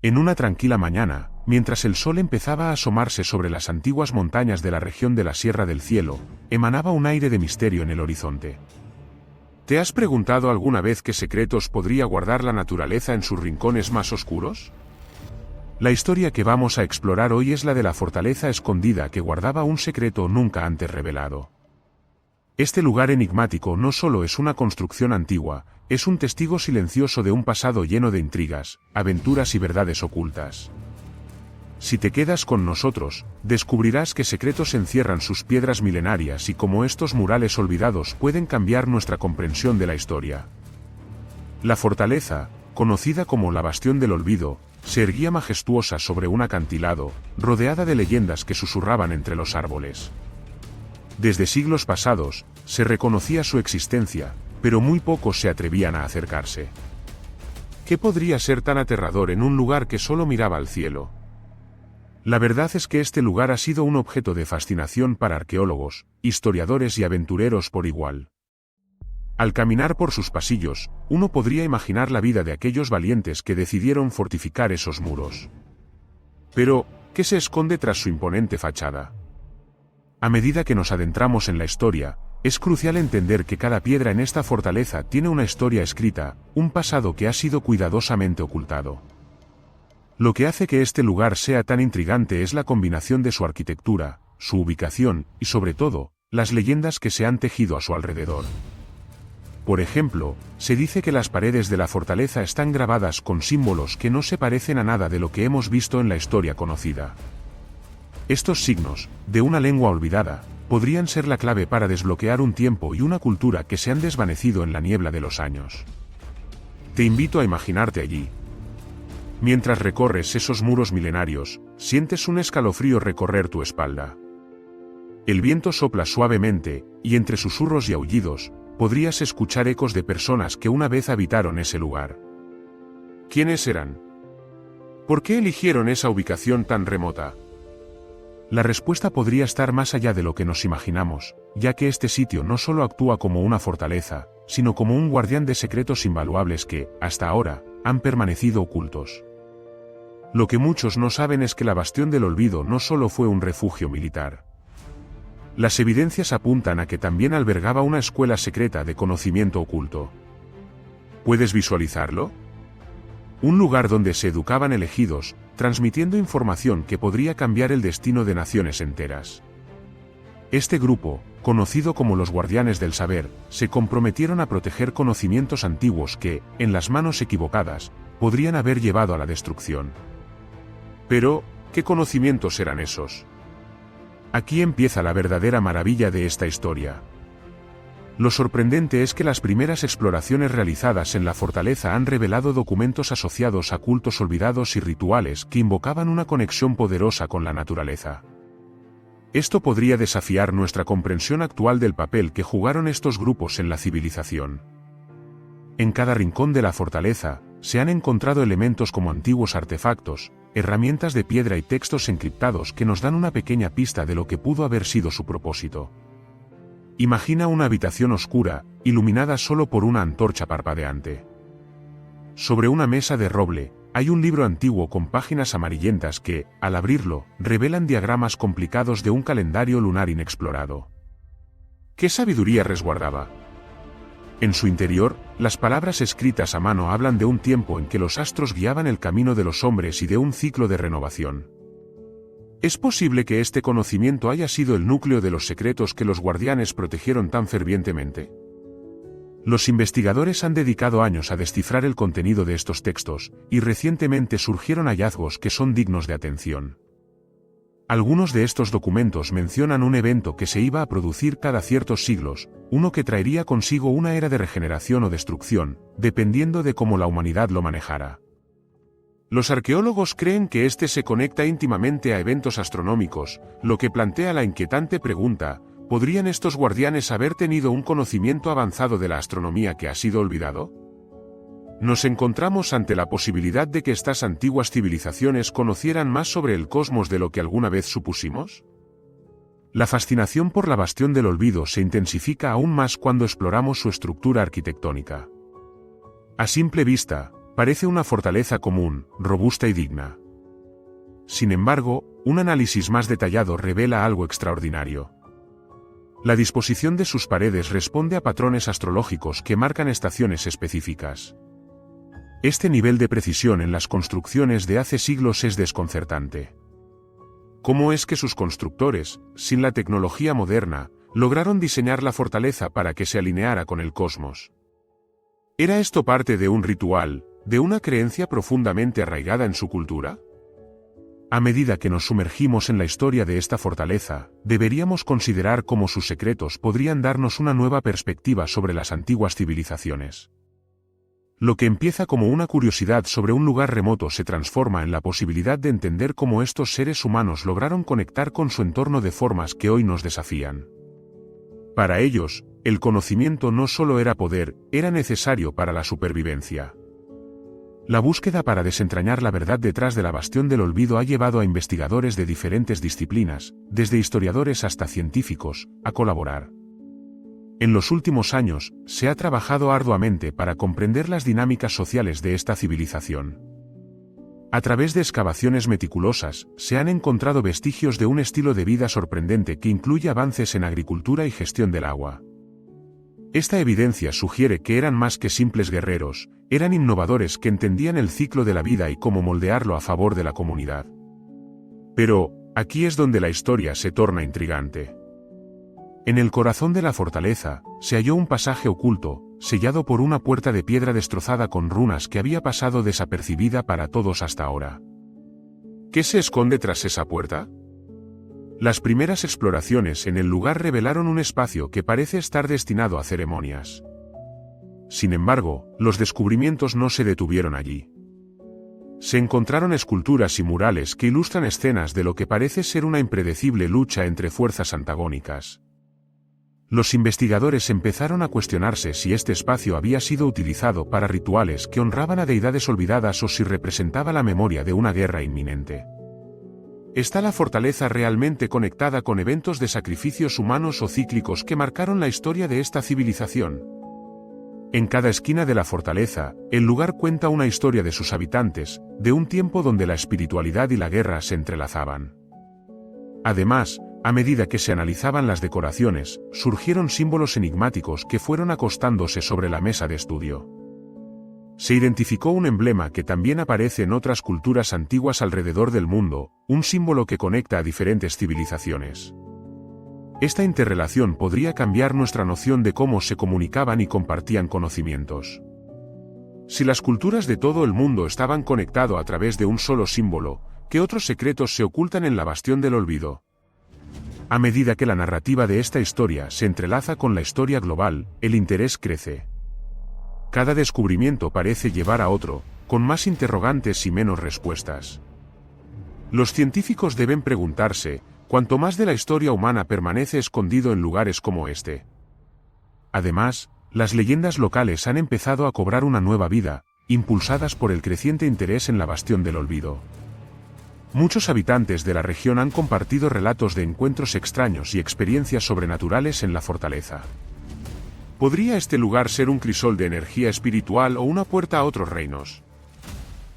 En una tranquila mañana, mientras el sol empezaba a asomarse sobre las antiguas montañas de la región de la Sierra del Cielo, emanaba un aire de misterio en el horizonte. ¿Te has preguntado alguna vez qué secretos podría guardar la naturaleza en sus rincones más oscuros? La historia que vamos a explorar hoy es la de la fortaleza escondida que guardaba un secreto nunca antes revelado. Este lugar enigmático no solo es una construcción antigua, es un testigo silencioso de un pasado lleno de intrigas, aventuras y verdades ocultas. Si te quedas con nosotros, descubrirás qué secretos encierran sus piedras milenarias y cómo estos murales olvidados pueden cambiar nuestra comprensión de la historia. La fortaleza, conocida como la Bastión del Olvido, se erguía majestuosa sobre un acantilado, rodeada de leyendas que susurraban entre los árboles. Desde siglos pasados, se reconocía su existencia, pero muy pocos se atrevían a acercarse. ¿Qué podría ser tan aterrador en un lugar que solo miraba al cielo? La verdad es que este lugar ha sido un objeto de fascinación para arqueólogos, historiadores y aventureros por igual. Al caminar por sus pasillos, uno podría imaginar la vida de aquellos valientes que decidieron fortificar esos muros. Pero, ¿qué se esconde tras su imponente fachada? A medida que nos adentramos en la historia, es crucial entender que cada piedra en esta fortaleza tiene una historia escrita, un pasado que ha sido cuidadosamente ocultado. Lo que hace que este lugar sea tan intrigante es la combinación de su arquitectura, su ubicación y sobre todo, las leyendas que se han tejido a su alrededor. Por ejemplo, se dice que las paredes de la fortaleza están grabadas con símbolos que no se parecen a nada de lo que hemos visto en la historia conocida. Estos signos, de una lengua olvidada, podrían ser la clave para desbloquear un tiempo y una cultura que se han desvanecido en la niebla de los años. Te invito a imaginarte allí. Mientras recorres esos muros milenarios, sientes un escalofrío recorrer tu espalda. El viento sopla suavemente, y entre susurros y aullidos, podrías escuchar ecos de personas que una vez habitaron ese lugar. ¿Quiénes eran? ¿Por qué eligieron esa ubicación tan remota? La respuesta podría estar más allá de lo que nos imaginamos, ya que este sitio no solo actúa como una fortaleza, sino como un guardián de secretos invaluables que, hasta ahora, han permanecido ocultos. Lo que muchos no saben es que la Bastión del Olvido no solo fue un refugio militar. Las evidencias apuntan a que también albergaba una escuela secreta de conocimiento oculto. ¿Puedes visualizarlo? Un lugar donde se educaban elegidos, transmitiendo información que podría cambiar el destino de naciones enteras. Este grupo, conocido como los Guardianes del Saber, se comprometieron a proteger conocimientos antiguos que, en las manos equivocadas, podrían haber llevado a la destrucción. Pero, ¿qué conocimientos eran esos? Aquí empieza la verdadera maravilla de esta historia. Lo sorprendente es que las primeras exploraciones realizadas en la fortaleza han revelado documentos asociados a cultos olvidados y rituales que invocaban una conexión poderosa con la naturaleza. Esto podría desafiar nuestra comprensión actual del papel que jugaron estos grupos en la civilización. En cada rincón de la fortaleza, se han encontrado elementos como antiguos artefactos, herramientas de piedra y textos encriptados que nos dan una pequeña pista de lo que pudo haber sido su propósito. Imagina una habitación oscura, iluminada solo por una antorcha parpadeante. Sobre una mesa de roble, hay un libro antiguo con páginas amarillentas que, al abrirlo, revelan diagramas complicados de un calendario lunar inexplorado. ¿Qué sabiduría resguardaba? En su interior, las palabras escritas a mano hablan de un tiempo en que los astros guiaban el camino de los hombres y de un ciclo de renovación. ¿Es posible que este conocimiento haya sido el núcleo de los secretos que los guardianes protegieron tan fervientemente? Los investigadores han dedicado años a descifrar el contenido de estos textos, y recientemente surgieron hallazgos que son dignos de atención. Algunos de estos documentos mencionan un evento que se iba a producir cada ciertos siglos, uno que traería consigo una era de regeneración o destrucción, dependiendo de cómo la humanidad lo manejara. Los arqueólogos creen que este se conecta íntimamente a eventos astronómicos, lo que plantea la inquietante pregunta: ¿podrían estos guardianes haber tenido un conocimiento avanzado de la astronomía que ha sido olvidado? Nos encontramos ante la posibilidad de que estas antiguas civilizaciones conocieran más sobre el cosmos de lo que alguna vez supusimos. La fascinación por la Bastión del Olvido se intensifica aún más cuando exploramos su estructura arquitectónica. A simple vista, Parece una fortaleza común, robusta y digna. Sin embargo, un análisis más detallado revela algo extraordinario. La disposición de sus paredes responde a patrones astrológicos que marcan estaciones específicas. Este nivel de precisión en las construcciones de hace siglos es desconcertante. ¿Cómo es que sus constructores, sin la tecnología moderna, lograron diseñar la fortaleza para que se alineara con el cosmos? ¿Era esto parte de un ritual, de una creencia profundamente arraigada en su cultura? A medida que nos sumergimos en la historia de esta fortaleza, deberíamos considerar cómo sus secretos podrían darnos una nueva perspectiva sobre las antiguas civilizaciones. Lo que empieza como una curiosidad sobre un lugar remoto se transforma en la posibilidad de entender cómo estos seres humanos lograron conectar con su entorno de formas que hoy nos desafían. Para ellos, el conocimiento no solo era poder, era necesario para la supervivencia. La búsqueda para desentrañar la verdad detrás de la Bastión del Olvido ha llevado a investigadores de diferentes disciplinas, desde historiadores hasta científicos, a colaborar. En los últimos años, se ha trabajado arduamente para comprender las dinámicas sociales de esta civilización. A través de excavaciones meticulosas, se han encontrado vestigios de un estilo de vida sorprendente que incluye avances en agricultura y gestión del agua. Esta evidencia sugiere que eran más que simples guerreros, eran innovadores que entendían el ciclo de la vida y cómo moldearlo a favor de la comunidad. Pero, aquí es donde la historia se torna intrigante. En el corazón de la fortaleza, se halló un pasaje oculto, sellado por una puerta de piedra destrozada con runas que había pasado desapercibida para todos hasta ahora. ¿Qué se esconde tras esa puerta? Las primeras exploraciones en el lugar revelaron un espacio que parece estar destinado a ceremonias. Sin embargo, los descubrimientos no se detuvieron allí. Se encontraron esculturas y murales que ilustran escenas de lo que parece ser una impredecible lucha entre fuerzas antagónicas. Los investigadores empezaron a cuestionarse si este espacio había sido utilizado para rituales que honraban a deidades olvidadas o si representaba la memoria de una guerra inminente. ¿Está la fortaleza realmente conectada con eventos de sacrificios humanos o cíclicos que marcaron la historia de esta civilización? En cada esquina de la fortaleza, el lugar cuenta una historia de sus habitantes, de un tiempo donde la espiritualidad y la guerra se entrelazaban. Además, a medida que se analizaban las decoraciones, surgieron símbolos enigmáticos que fueron acostándose sobre la mesa de estudio. Se identificó un emblema que también aparece en otras culturas antiguas alrededor del mundo, un símbolo que conecta a diferentes civilizaciones. Esta interrelación podría cambiar nuestra noción de cómo se comunicaban y compartían conocimientos. Si las culturas de todo el mundo estaban conectadas a través de un solo símbolo, ¿qué otros secretos se ocultan en la Bastión del Olvido? A medida que la narrativa de esta historia se entrelaza con la historia global, el interés crece. Cada descubrimiento parece llevar a otro, con más interrogantes y menos respuestas. Los científicos deben preguntarse, ¿cuánto más de la historia humana permanece escondido en lugares como este? Además, las leyendas locales han empezado a cobrar una nueva vida, impulsadas por el creciente interés en la Bastión del Olvido. Muchos habitantes de la región han compartido relatos de encuentros extraños y experiencias sobrenaturales en la fortaleza. ¿Podría este lugar ser un crisol de energía espiritual o una puerta a otros reinos?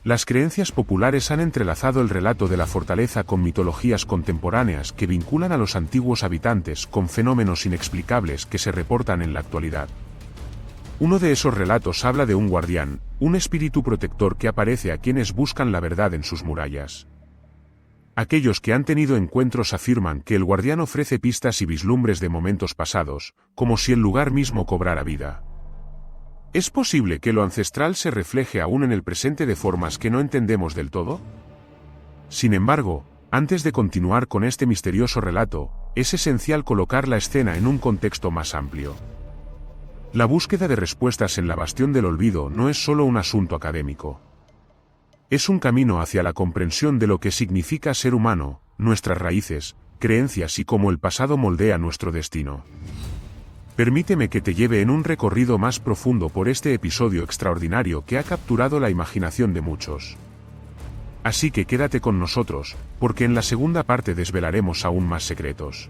Las creencias populares han entrelazado el relato de la fortaleza con mitologías contemporáneas que vinculan a los antiguos habitantes con fenómenos inexplicables que se reportan en la actualidad. Uno de esos relatos habla de un guardián, un espíritu protector que aparece a quienes buscan la verdad en sus murallas. Aquellos que han tenido encuentros afirman que el guardián ofrece pistas y vislumbres de momentos pasados, como si el lugar mismo cobrara vida. ¿Es posible que lo ancestral se refleje aún en el presente de formas que no entendemos del todo? Sin embargo, antes de continuar con este misterioso relato, es esencial colocar la escena en un contexto más amplio. La búsqueda de respuestas en la Bastión del Olvido no es solo un asunto académico. Es un camino hacia la comprensión de lo que significa ser humano, nuestras raíces, creencias y cómo el pasado moldea nuestro destino. Permíteme que te lleve en un recorrido más profundo por este episodio extraordinario que ha capturado la imaginación de muchos. Así que quédate con nosotros, porque en la segunda parte desvelaremos aún más secretos.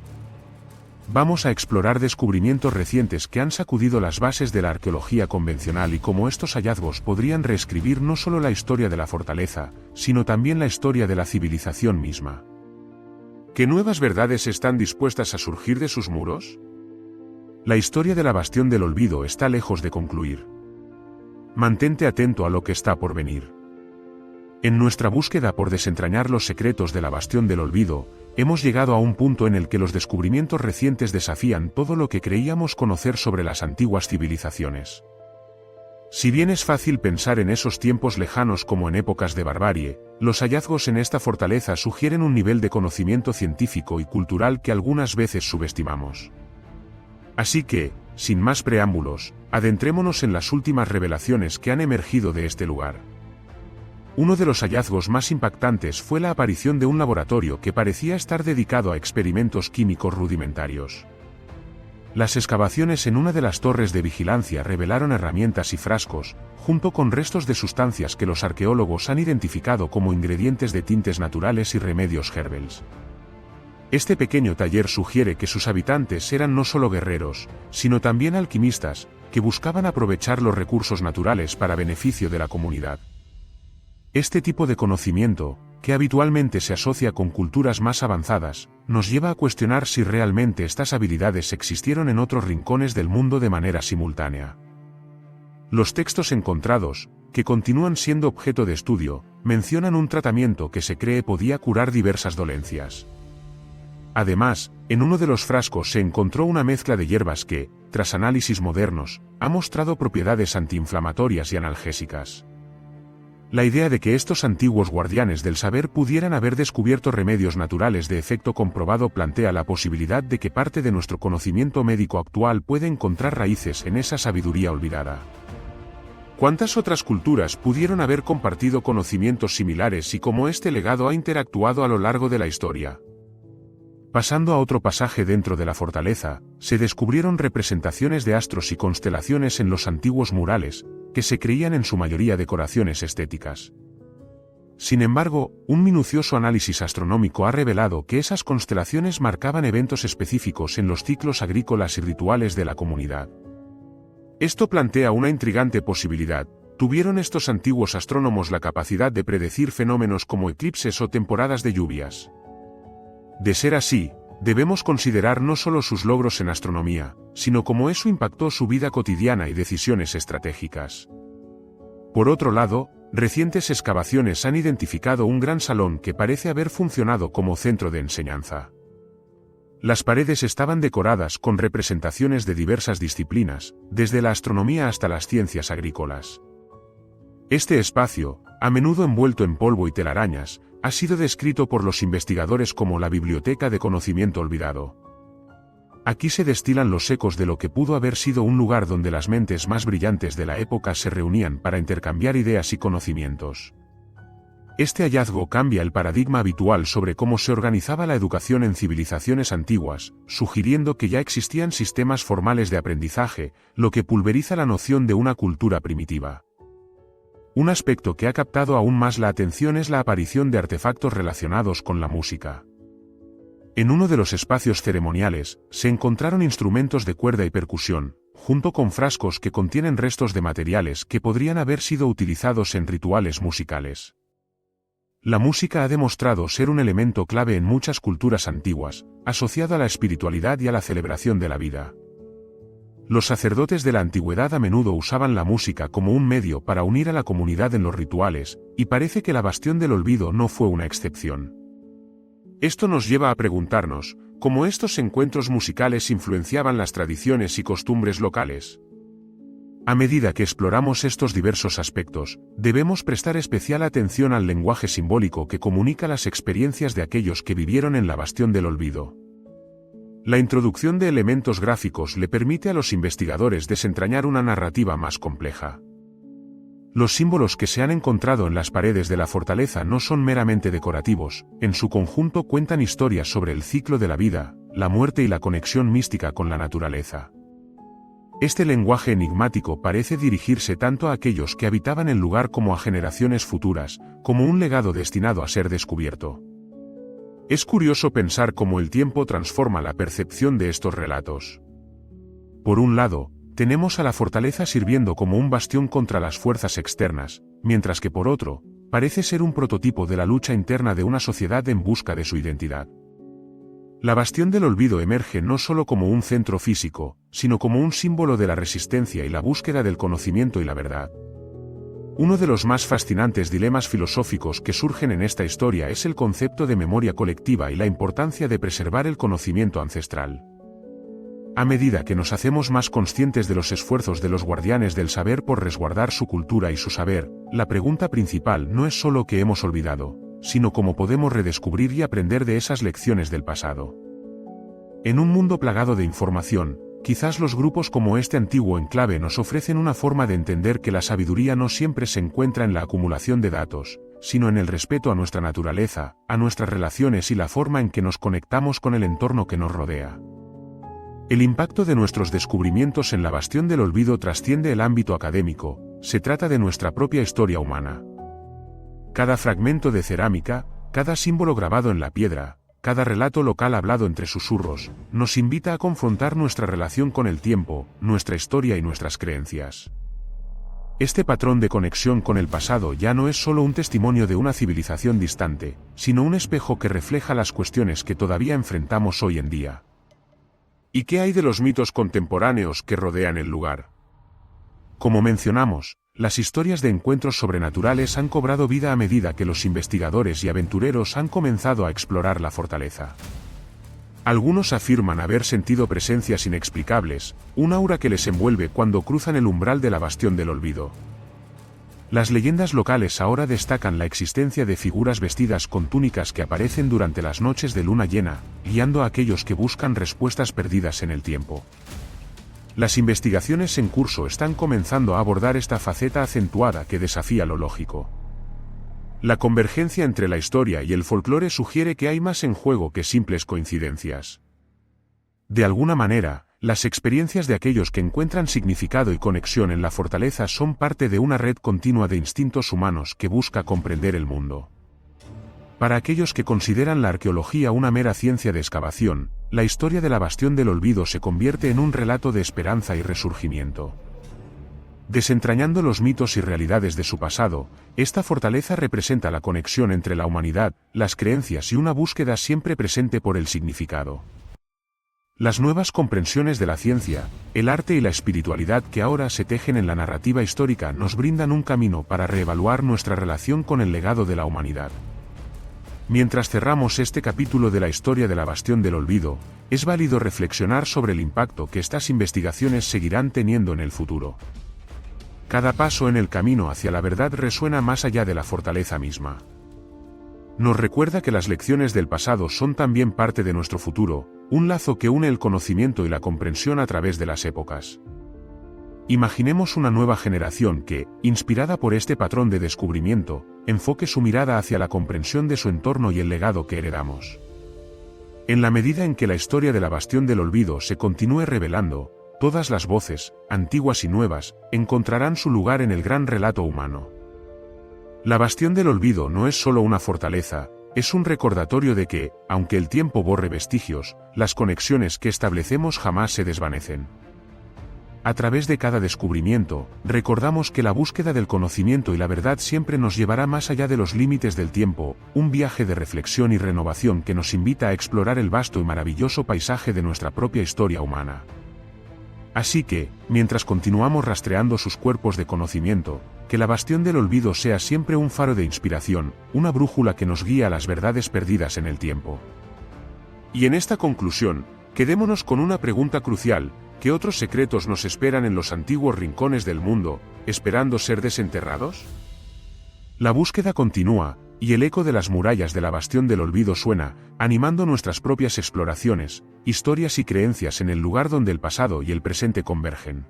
Vamos a explorar descubrimientos recientes que han sacudido las bases de la arqueología convencional y cómo estos hallazgos podrían reescribir no solo la historia de la fortaleza, sino también la historia de la civilización misma. ¿Qué nuevas verdades están dispuestas a surgir de sus muros? La historia de la Bastión del Olvido está lejos de concluir. Mantente atento a lo que está por venir. En nuestra búsqueda por desentrañar los secretos de la Bastión del Olvido, hemos llegado a un punto en el que los descubrimientos recientes desafían todo lo que creíamos conocer sobre las antiguas civilizaciones. Si bien es fácil pensar en esos tiempos lejanos como en épocas de barbarie, los hallazgos en esta fortaleza sugieren un nivel de conocimiento científico y cultural que algunas veces subestimamos. Así que, sin más preámbulos, adentrémonos en las últimas revelaciones que han emergido de este lugar. Uno de los hallazgos más impactantes fue la aparición de un laboratorio que parecía estar dedicado a experimentos químicos rudimentarios. Las excavaciones en una de las torres de vigilancia revelaron herramientas y frascos, junto con restos de sustancias que los arqueólogos han identificado como ingredientes de tintes naturales y remedios herbales. Este pequeño taller sugiere que sus habitantes eran no solo guerreros, sino también alquimistas, que buscaban aprovechar los recursos naturales para beneficio de la comunidad. Este tipo de conocimiento, que habitualmente se asocia con culturas más avanzadas, nos lleva a cuestionar si realmente estas habilidades existieron en otros rincones del mundo de manera simultánea. Los textos encontrados, que continúan siendo objeto de estudio, mencionan un tratamiento que se cree podía curar diversas dolencias. Además, en uno de los frascos se encontró una mezcla de hierbas que, tras análisis modernos, ha mostrado propiedades antiinflamatorias y analgésicas. La idea de que estos antiguos guardianes del saber pudieran haber descubierto remedios naturales de efecto comprobado plantea la posibilidad de que parte de nuestro conocimiento médico actual puede encontrar raíces en esa sabiduría olvidada. ¿Cuántas otras culturas pudieron haber compartido conocimientos similares y cómo este legado ha interactuado a lo largo de la historia? Pasando a otro pasaje dentro de la fortaleza, se descubrieron representaciones de astros y constelaciones en los antiguos murales, que se creían en su mayoría decoraciones estéticas. Sin embargo, un minucioso análisis astronómico ha revelado que esas constelaciones marcaban eventos específicos en los ciclos agrícolas y rituales de la comunidad. Esto plantea una intrigante posibilidad. ¿Tuvieron estos antiguos astrónomos la capacidad de predecir fenómenos como eclipses o temporadas de lluvias? De ser así, debemos considerar no solo sus logros en astronomía, sino cómo eso impactó su vida cotidiana y decisiones estratégicas. Por otro lado, recientes excavaciones han identificado un gran salón que parece haber funcionado como centro de enseñanza. Las paredes estaban decoradas con representaciones de diversas disciplinas, desde la astronomía hasta las ciencias agrícolas. Este espacio, a menudo envuelto en polvo y telarañas, ha sido descrito por los investigadores como la biblioteca de conocimiento olvidado. Aquí se destilan los ecos de lo que pudo haber sido un lugar donde las mentes más brillantes de la época se reunían para intercambiar ideas y conocimientos. Este hallazgo cambia el paradigma habitual sobre cómo se organizaba la educación en civilizaciones antiguas, sugiriendo que ya existían sistemas formales de aprendizaje, lo que pulveriza la noción de una cultura primitiva. Un aspecto que ha captado aún más la atención es la aparición de artefactos relacionados con la música. En uno de los espacios ceremoniales, se encontraron instrumentos de cuerda y percusión, junto con frascos que contienen restos de materiales que podrían haber sido utilizados en rituales musicales. La música ha demostrado ser un elemento clave en muchas culturas antiguas, asociado a la espiritualidad y a la celebración de la vida. Los sacerdotes de la antigüedad a menudo usaban la música como un medio para unir a la comunidad en los rituales, y parece que la Bastión del Olvido no fue una excepción. Esto nos lleva a preguntarnos, ¿cómo estos encuentros musicales influenciaban las tradiciones y costumbres locales? A medida que exploramos estos diversos aspectos, debemos prestar especial atención al lenguaje simbólico que comunica las experiencias de aquellos que vivieron en la Bastión del Olvido. La introducción de elementos gráficos le permite a los investigadores desentrañar una narrativa más compleja. Los símbolos que se han encontrado en las paredes de la fortaleza no son meramente decorativos, en su conjunto cuentan historias sobre el ciclo de la vida, la muerte y la conexión mística con la naturaleza. Este lenguaje enigmático parece dirigirse tanto a aquellos que habitaban el lugar como a generaciones futuras, como un legado destinado a ser descubierto. Es curioso pensar cómo el tiempo transforma la percepción de estos relatos. Por un lado, tenemos a la fortaleza sirviendo como un bastión contra las fuerzas externas, mientras que por otro, parece ser un prototipo de la lucha interna de una sociedad en busca de su identidad. La Bastión del Olvido emerge no solo como un centro físico, sino como un símbolo de la resistencia y la búsqueda del conocimiento y la verdad. Uno de los más fascinantes dilemas filosóficos que surgen en esta historia es el concepto de memoria colectiva y la importancia de preservar el conocimiento ancestral. A medida que nos hacemos más conscientes de los esfuerzos de los guardianes del saber por resguardar su cultura y su saber, la pregunta principal no es solo qué hemos olvidado, sino cómo podemos redescubrir y aprender de esas lecciones del pasado. En un mundo plagado de información, quizás los grupos como este antiguo enclave nos ofrecen una forma de entender que la sabiduría no siempre se encuentra en la acumulación de datos, sino en el respeto a nuestra naturaleza, a nuestras relaciones y la forma en que nos conectamos con el entorno que nos rodea. El impacto de nuestros descubrimientos en la Bastión del Olvido trasciende el ámbito académico, se trata de nuestra propia historia humana. Cada fragmento de cerámica, cada símbolo grabado en la piedra, cada relato local hablado entre susurros, nos invita a confrontar nuestra relación con el tiempo, nuestra historia y nuestras creencias. Este patrón de conexión con el pasado ya no es solo un testimonio de una civilización distante, sino un espejo que refleja las cuestiones que todavía enfrentamos hoy en día. ¿Y qué hay de los mitos contemporáneos que rodean el lugar? Como mencionamos, las historias de encuentros sobrenaturales han cobrado vida a medida que los investigadores y aventureros han comenzado a explorar la fortaleza. Algunos afirman haber sentido presencias inexplicables, un aura que les envuelve cuando cruzan el umbral de la Bastión del Olvido. Las leyendas locales ahora destacan la existencia de figuras vestidas con túnicas que aparecen durante las noches de luna llena, guiando a aquellos que buscan respuestas perdidas en el tiempo. Las investigaciones en curso están comenzando a abordar esta faceta acentuada que desafía lo lógico. La convergencia entre la historia y el folclore sugiere que hay más en juego que simples coincidencias. De alguna manera, las experiencias de aquellos que encuentran significado y conexión en la fortaleza son parte de una red continua de instintos humanos que busca comprender el mundo. Para aquellos que consideran la arqueología una mera ciencia de excavación, la historia de la Bastión del Olvido se convierte en un relato de esperanza y resurgimiento. Desentrañando los mitos y realidades de su pasado, esta fortaleza representa la conexión entre la humanidad, las creencias y una búsqueda siempre presente por el significado. Las nuevas comprensiones de la ciencia, el arte y la espiritualidad que ahora se tejen en la narrativa histórica nos brindan un camino para reevaluar nuestra relación con el legado de la humanidad. Mientras cerramos este capítulo de la historia de la Bastión del Olvido, es válido reflexionar sobre el impacto que estas investigaciones seguirán teniendo en el futuro. Cada paso en el camino hacia la verdad resuena más allá de la fortaleza misma. Nos recuerda que las lecciones del pasado son también parte de nuestro futuro, un lazo que une el conocimiento y la comprensión a través de las épocas. Imaginemos una nueva generación que, inspirada por este patrón de descubrimiento, enfoque su mirada hacia la comprensión de su entorno y el legado que heredamos. En la medida en que la historia de la Bastión del Olvido se continúe revelando, todas las voces, antiguas y nuevas, encontrarán su lugar en el gran relato humano. La Bastión del Olvido no es solo una fortaleza, es un recordatorio de que, aunque el tiempo borre vestigios, las conexiones que establecemos jamás se desvanecen. A través de cada descubrimiento, recordamos que la búsqueda del conocimiento y la verdad siempre nos llevará más allá de los límites del tiempo, un viaje de reflexión y renovación que nos invita a explorar el vasto y maravilloso paisaje de nuestra propia historia humana. Así que, mientras continuamos rastreando sus cuerpos de conocimiento, que la Bastión del Olvido sea siempre un faro de inspiración, una brújula que nos guía a las verdades perdidas en el tiempo. Y en esta conclusión, quedémonos con una pregunta crucial: ¿qué otros secretos nos esperan en los antiguos rincones del mundo, esperando ser desenterrados? La búsqueda continúa, y el eco de las murallas de la Bastión del Olvido suena, animando nuestras propias exploraciones, historias y creencias en el lugar donde el pasado y el presente convergen.